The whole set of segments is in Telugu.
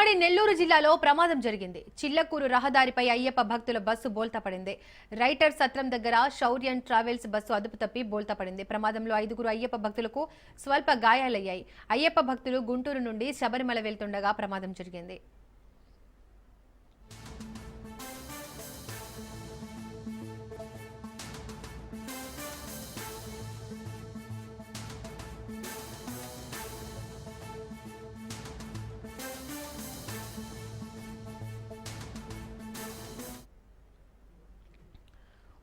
ఉమ్మడి నెల్లూరు జిల్లాలో ప్రమాదం జరిగింది. చిల్లకూరు రహదారిపై అయ్యప్ప భక్తుల బస్సు బోల్తా పడింది. రైటర్ సత్రం దగ్గర శౌర్యన్ ట్రావెల్స్ బస్సు అదుపు తప్పి బోల్తా పడింది. ప్రమాదంలో 5గురు అయ్యప్ప భక్తులకు స్వల్ప గాయాలయ్యాయి. అయ్యప్ప భక్తులు గుంటూరు నుండి శబరిమల వెళ్తుండగా ప్రమాదం జరిగింది.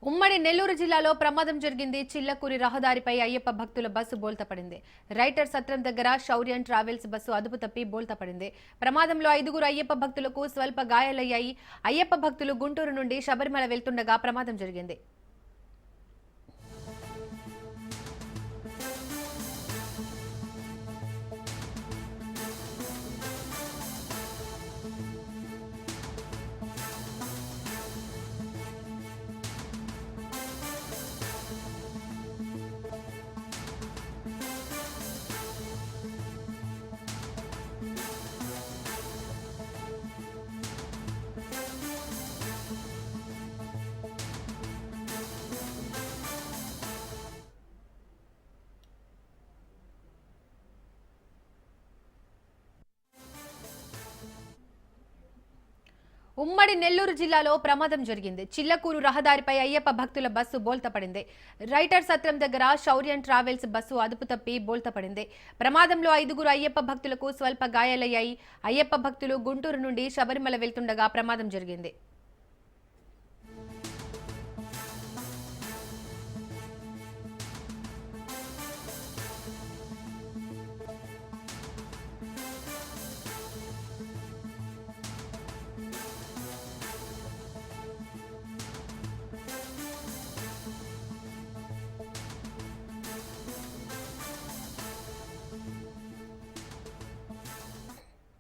ఉమ్మడి నెల్లూరు జిల్లాలో ప్రమాదం జరిగింది. చిల్లకూరి రహదారిపై అయ్యప్ప భక్తుల బస్సు బోల్తా పడింది. రైటర్ సత్రం దగ్గర శౌర్యన్ ట్రావెల్స్ బస్సు అదుపు తప్పి బోల్తా పడింది. ప్రమాదంలో 5గురు అయ్యప్ప భక్తులకు స్వల్ప గాయాలయ్యాయి. అయ్యప్ప భక్తులు గుంటూరు నుండి శబరిమల వెళ్తుండగా ప్రమాదం జరిగింది. ఉమ్మడి నెల్లూరు జిల్లాలో ప్రమాదం జరిగింది. చిల్లకూరు రహదారిపై అయ్యప్ప భక్తుల బస్సు బోల్తా పడింది. రైటర్ సత్రం దగ్గర శౌర్యన్ ట్రావెల్స్ బస్సు అదుపు తప్పి బోల్తా పడింది. ప్రమాదంలో 5గురు అయ్యప్ప భక్తులకు స్వల్ప గాయాలయ్యాయి. అయ్యప్ప భక్తులు గుంటూరు నుండి శబరిమల వెళ్తుండగా ప్రమాదం జరిగింది.